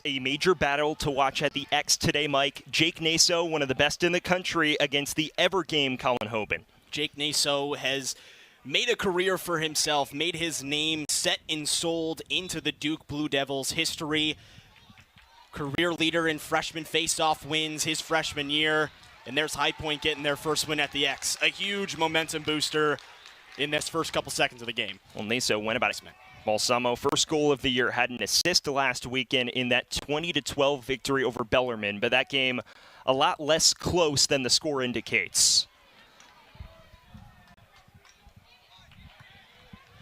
A major battle to watch at the X today, Mike. Jake Naso, one of the best in the country, against the ever-game Collin Hoben. Jake Naso has made a career for himself, made his name set and sold into the Duke Blue Devils history. Career leader in freshman faceoff wins his freshman year. And there's High Point getting their first win at the X. A huge momentum booster in this first couple seconds of the game. Well, Naso went about it. Balsamo, first goal of the year, had an assist last weekend in that 20-12 victory over Bellarmine, but that game a lot less close than the score indicates.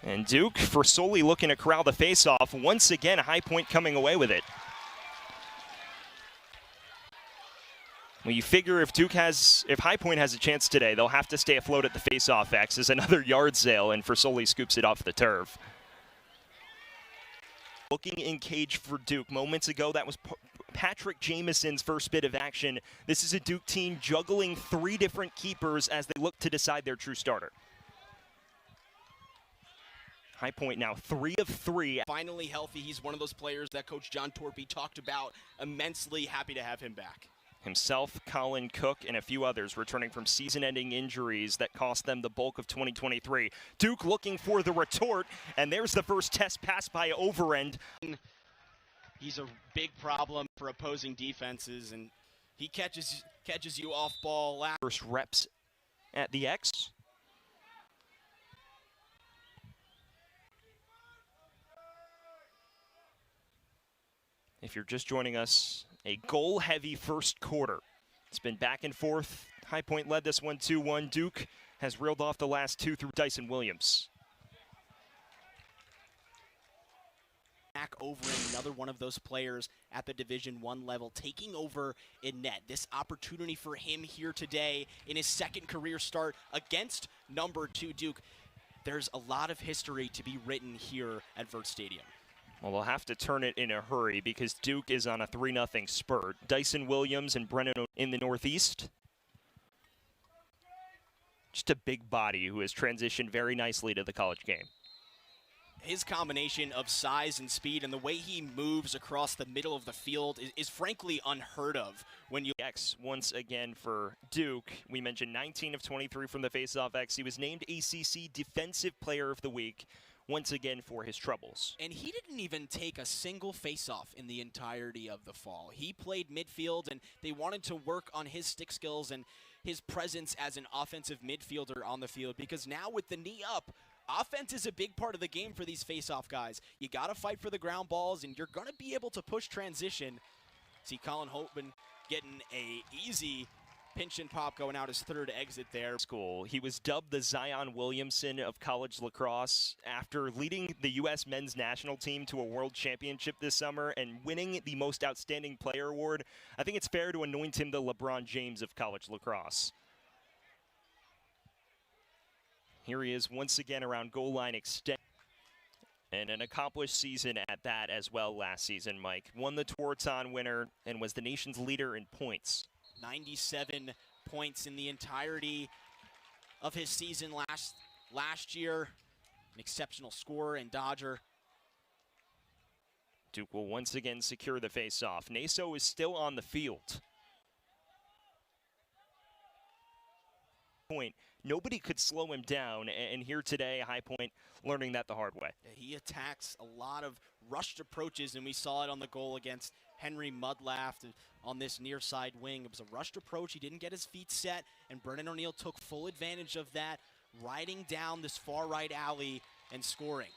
And Duke, for solely looking to corral the faceoff, once again, High Point coming away with it. Well, you figure if High Point has a chance today, they'll have to stay afloat at the faceoff X as another yard sale, and Forsoli scoops it off the turf. Looking in cage for Duke. Moments ago, that was Patrick Jamison's first bit of action. This is a Duke team juggling three different keepers as they look to decide their true starter. High Point now 3 of 3. Finally healthy. He's one of those players that Coach John Torpy talked about. Immensely happy to have him back. Himself, Collin, Cook, and a few others returning from season-ending injuries that cost them the bulk of 2023. Duke looking for the retort, and there's the first test pass by Overend. He's a big problem for opposing defenses, and he catches you off ball. First reps at the X. If you're just joining us, a goal-heavy first quarter. It's been back and forth. High Point led this one 2-1. Duke has reeled off the last two through Dyson Williams. Back over in another one of those players at the Division I level, taking over in net. This opportunity for him here today in his second career start against number 2 Duke. There's a lot of history to be written here at Vert Stadium. Well, they'll have to turn it in a hurry because Duke is on a 3-0 spurt. Dyson Williams and Brennan in the Northeast. Just a big body who has transitioned very nicely to the college game. His combination of size and speed and the way he moves across the middle of the field is frankly unheard of. When you X once again for Duke. We mentioned 19 of 23 from the faceoff X. He was named ACC Defensive Player of the Week once again for his troubles. And he didn't even take a single faceoff in the entirety of the fall. He played midfield, and they wanted to work on his stick skills and his presence as an offensive midfielder on the field, because now with the knee up, offense is a big part of the game for these faceoff guys. You got to fight for the ground balls, and you're going to be able to push transition. See Collin Hoben getting a easy pinch and pop going out his third exit there. He was dubbed the Zion Williamson of college lacrosse after leading the U.S. men's national team to a world championship this summer and winning the Most Outstanding Player award. I think it's fair to anoint him the LeBron James of college lacrosse. Here he is once again around goal line extend. And an accomplished season at that as well last season, Mike. Won the Tewaaraton winner and was the nation's leader in points. 97 points in the entirety of his season last year. An exceptional scorer and dodger. Duke will once again secure the faceoff. Naso is still on the field. Nobody could slow him down, and here today, High Point learning that the hard way. He attacks a lot of rushed approaches, and we saw it on the goal against Henry Mudlaft on this near side wing. It was a rushed approach. He didn't get his feet set, and Brennan O'Neill took full advantage of that, riding down this far right alley and scoring.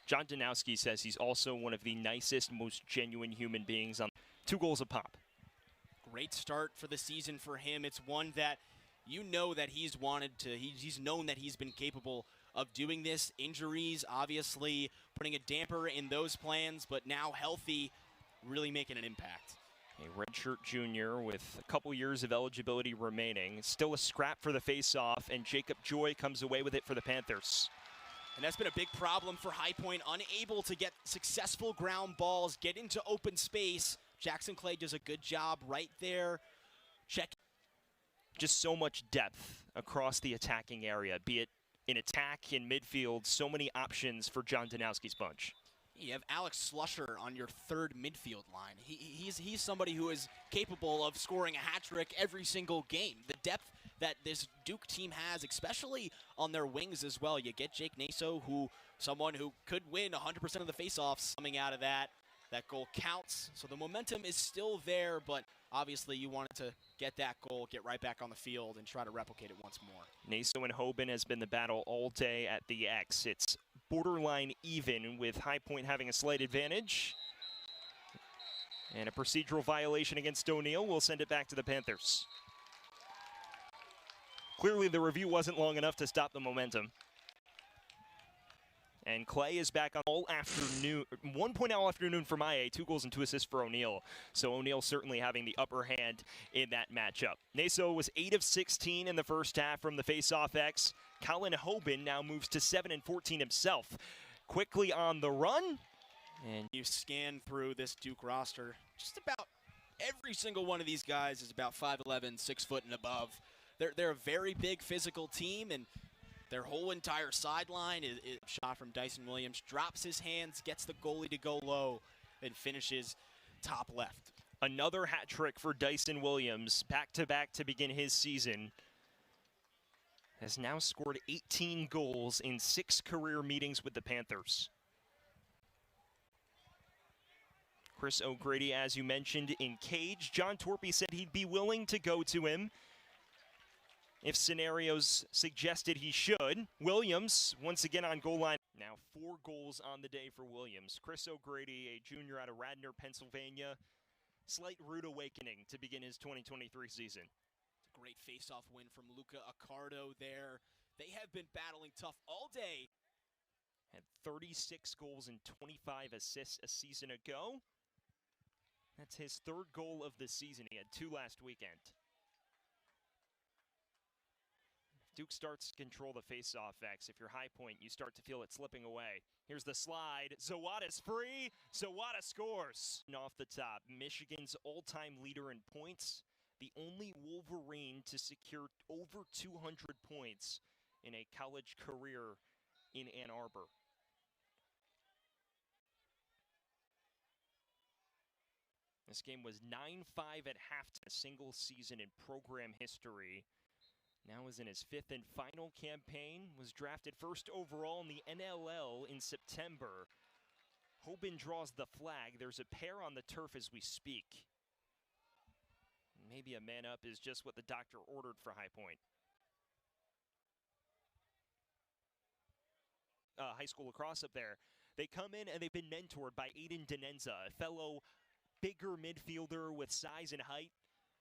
John Danowski says he's also one of the nicest, most genuine human beings on 2 goals a pop. Great start for the season for him. It's one that you know that he's known that he's been capable of doing this. Injuries, obviously, putting a damper in those plans, but now healthy, really making an impact. A redshirt junior with a couple years of eligibility remaining. Still a scrap for the face-off, and Jacob Joy comes away with it for the Panthers. And that's been a big problem for High Point, unable to get successful ground balls, get into open space. Jackson Clay does a good job right there. Just so much depth across the attacking area, be it in attack, in midfield, so many options for John Danowski's bunch. You have Alex Slusher on your third midfield line. He's somebody who is capable of scoring a hat trick every single game. The depth that this Duke team has, especially on their wings as well. You get Jake Naso, someone who could win 100% of the faceoffs coming out of that. That goal counts, so the momentum is still there, but obviously you wanted to get that goal, get right back on the field, and try to replicate it once more. Naso and Hoben has been the battle all day at the X. It's borderline even, with High Point having a slight advantage. And a procedural violation against O'Neill will send it back to the Panthers. Clearly the review wasn't long enough to stop the momentum. And Clay is back on all afternoon, 1 point all afternoon for Maye, 2 goals and 2 assists for O'Neill. So O'Neill certainly having the upper hand in that matchup. Naso was 8 of 16 in the first half from the face-off X. Collin Hoben now moves to 7 and 14 himself. Quickly on the run. And you scan through this Duke roster, just about every single one of these guys is about 5'11", 6 foot and above. They're a very big physical team, and their whole entire sideline is shot from Dyson Williams, drops his hands, gets the goalie to go low, and finishes top left. Another hat trick for Dyson Williams, back-to-back to begin his season. Has now scored 18 goals in 6 career meetings with the Panthers. Chris O'Grady, as you mentioned, in cage. John Torpy said he'd be willing to go to him if scenarios suggested he should. Williams, once again on goal line. Now 4 goals on the day for Williams. Chris O'Grady, a junior out of Radnor, Pennsylvania. Slight rude awakening to begin his 2023 season. It's a great face-off win from Luca Accardo there. They have been battling tough all day. Had 36 goals and 25 assists a season ago. That's his 3rd goal of the season. He had 2 last weekend. Duke starts to control the face-off X. If you're High Point, you start to feel it slipping away. Here's the slide. Zawada's free. Zawada scores. And off the top, Michigan's all-time leader in points. The only Wolverine to secure over 200 points in a college career in Ann Arbor. This game was 9-5 at halftime, a single season in program history. Now is in his 5th and final campaign, was drafted 1st overall in the NLL in September. Hoben draws the flag. There's a pair on the turf as we speak. Maybe a man up is just what the doctor ordered for High Point. High school lacrosse up there. They come in and they've been mentored by Aiden Denenza, a fellow bigger midfielder with size and height.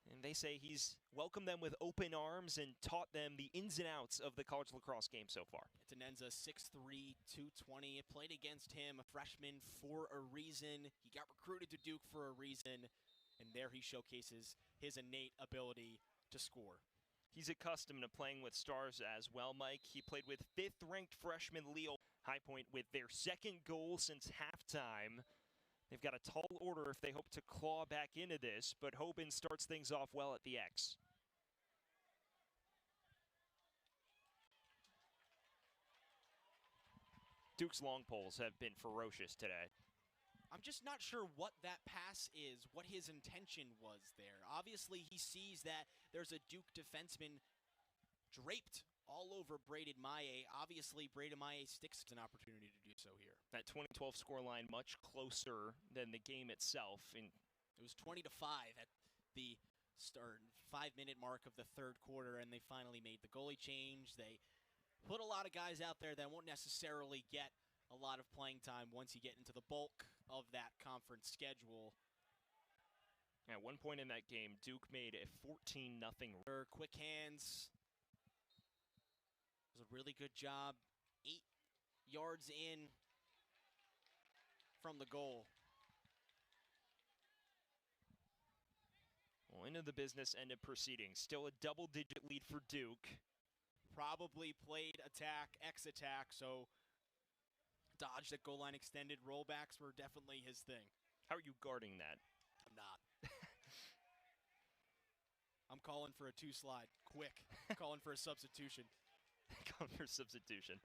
And they say he's welcomed them with open arms and taught them the ins and outs of the college lacrosse game so far. Denenza, 6'3", 220. Played against him, a freshman, for a reason. He got recruited to Duke for a reason. And there he showcases his innate ability to score. He's accustomed to playing with stars as well, Mike. He played with 5th-ranked freshman Leo. High Point with their 2nd goal since halftime. They've got a tall order if they hope to claw back into this, but Hoben starts things off well at the X. Duke's long poles have been ferocious today. I'm just not sure what that pass is, what his intention was there. Obviously, he sees that there's a Duke defenseman draped all over Braden Maye. Obviously, Braden Maye sticks an opportunity to do so here. That 2012 scoreline much closer than the game itself. And it was 20-5 at the 5-minute mark of the 3rd quarter, and they finally made the goalie change. They put a lot of guys out there that won't necessarily get a lot of playing time once you get into the bulk of that conference schedule. At one point in that game, Duke made a 14-0. Quick hands. It was a really good job. 8 yards in from the goal. Well, into the business end of proceedings. Still a double-digit lead for Duke. Probably played attack, X-attack, so dodged at goal line extended. Rollbacks were definitely his thing. How are you guarding that? I'm not. I'm calling for a 2-slide. Quick. Calling for a substitution. Calling for substitution.